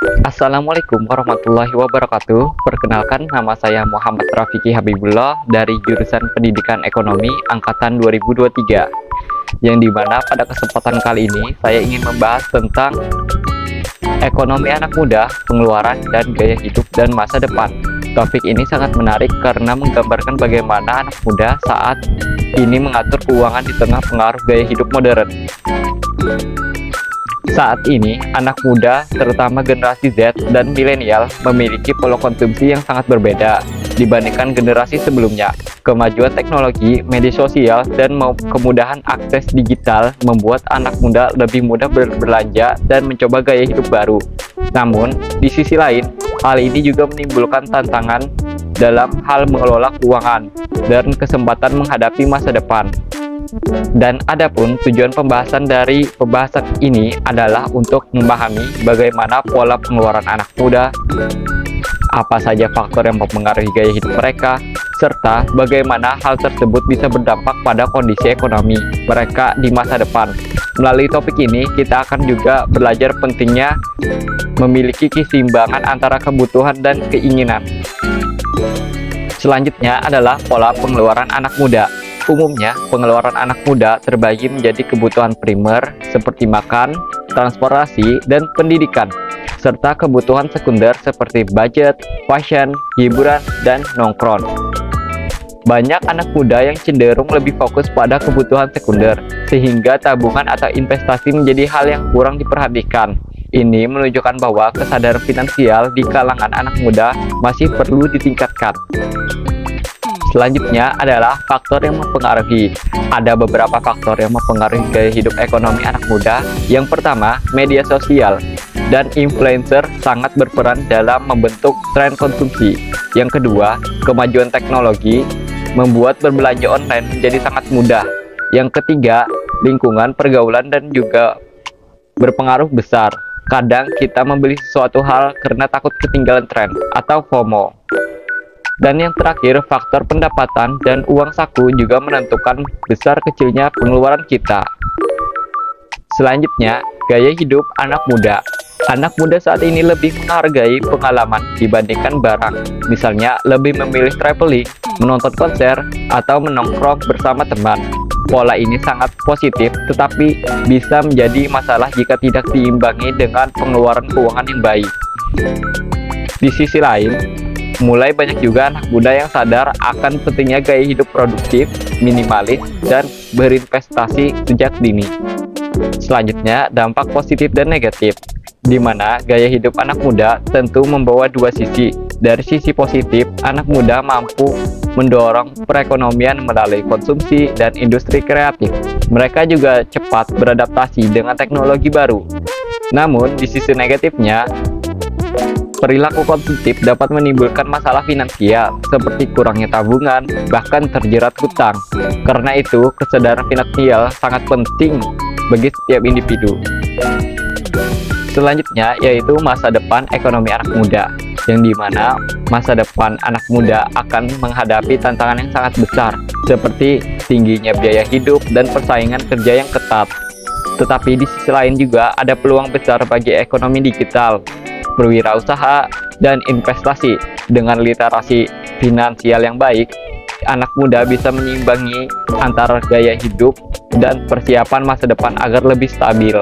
Assalamualaikum warahmatullahi wabarakatuh. Perkenalkan, nama saya Muhammad Rafiki Habibullah dari jurusan Pendidikan Ekonomi Angkatan 2023. Yang dimana pada kesempatan kali ini saya ingin membahas tentang ekonomi anak muda, pengeluaran dan gaya hidup dan masa depan. Topik ini sangat menarik karena menggambarkan bagaimana anak muda saat ini mengatur keuangan di tengah pengaruh gaya hidup modern. Saat ini, anak muda, terutama generasi Z dan milenial, memiliki pola konsumsi yang sangat berbeda dibandingkan generasi sebelumnya. Kemajuan teknologi, media sosial, dan kemudahan akses digital membuat anak muda lebih mudah berbelanja dan mencoba gaya hidup baru. Namun, di sisi lain, hal ini juga menimbulkan tantangan dalam hal mengelola keuangan dan kesempatan menghadapi masa depan. Dan adapun tujuan pembahasan dari pembahasan ini adalah untuk memahami bagaimana pola pengeluaran anak muda, apa saja faktor yang mempengaruhi gaya hidup mereka, serta bagaimana hal tersebut bisa berdampak pada kondisi ekonomi mereka di masa depan. Melalui topik ini, kita akan juga belajar pentingnya memiliki keseimbangan antara kebutuhan dan keinginan. Selanjutnya adalah pola pengeluaran anak muda. Umumnya, pengeluaran anak muda terbagi menjadi kebutuhan primer seperti makan, transportasi, dan pendidikan, serta kebutuhan sekunder seperti budget, fashion, hiburan, dan nongkrong. Banyak anak muda yang cenderung lebih fokus pada kebutuhan sekunder, sehingga tabungan atau investasi menjadi hal yang kurang diperhatikan. Ini menunjukkan bahwa kesadaran finansial di kalangan anak muda masih perlu ditingkatkan. Selanjutnya adalah faktor yang mempengaruhi. Ada beberapa faktor yang mempengaruhi gaya hidup ekonomi anak muda. Yang pertama, media sosial dan influencer sangat berperan dalam membentuk tren konsumsi. Yang kedua, kemajuan teknologi membuat berbelanja online menjadi sangat mudah. Yang ketiga, lingkungan pergaulan dan juga berpengaruh besar. Kadang kita membeli sesuatu hal karena takut ketinggalan tren atau FOMO. Dan yang terakhir, faktor pendapatan dan uang saku juga menentukan besar kecilnya pengeluaran kita. Selanjutnya, gaya hidup anak muda. Anak muda saat ini lebih menghargai pengalaman dibandingkan barang. Misalnya, lebih memilih traveling, menonton konser, atau menongkrong bersama teman. Pola ini sangat positif, tetapi bisa menjadi masalah jika tidak diimbangi dengan pengeluaran keuangan yang baik. Di sisi lain, mulai banyak juga anak muda yang sadar akan pentingnya gaya hidup produktif, minimalis, dan berinvestasi sejak dini. Selanjutnya, dampak positif dan negatif, di mana gaya hidup anak muda tentu membawa dua sisi. Dari sisi positif, anak muda mampu mendorong perekonomian melalui konsumsi dan industri kreatif. Mereka juga cepat beradaptasi dengan teknologi baru. Namun, di sisi negatifnya, perilaku konsumtif dapat menimbulkan masalah finansial seperti kurangnya tabungan, bahkan terjerat hutang. Karena itu, kesadaran finansial sangat penting bagi setiap individu. Selanjutnya yaitu masa depan ekonomi anak muda, yang dimana masa depan anak muda akan menghadapi tantangan yang sangat besar seperti tingginya biaya hidup dan persaingan kerja yang ketat. Tetapi di sisi lain juga ada peluang besar bagi ekonomi digital, berwirausaha, dan investasi. Dengan literasi finansial yang baik, anak muda bisa menyeimbangi antara gaya hidup dan persiapan masa depan agar lebih stabil.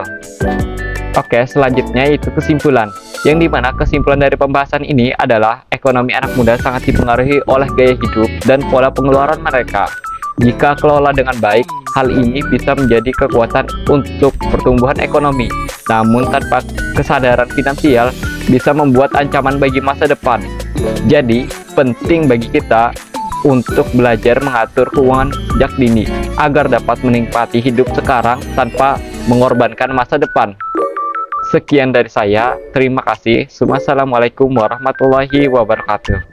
Oke, selanjutnya itu kesimpulan. Yang dimana kesimpulan dari pembahasan ini adalah ekonomi anak muda sangat dipengaruhi oleh gaya hidup dan pola pengeluaran mereka. Jika kelola dengan baik, hal ini bisa menjadi kekuatan untuk pertumbuhan ekonomi. Namun tanpa kesadaran finansial bisa membuat ancaman bagi masa depan. Jadi, penting bagi kita untuk belajar mengatur keuangan sejak dini agar dapat menikmati hidup sekarang tanpa mengorbankan masa depan. Sekian dari saya, terima kasih. Wassalamualaikum warahmatullahi wabarakatuh.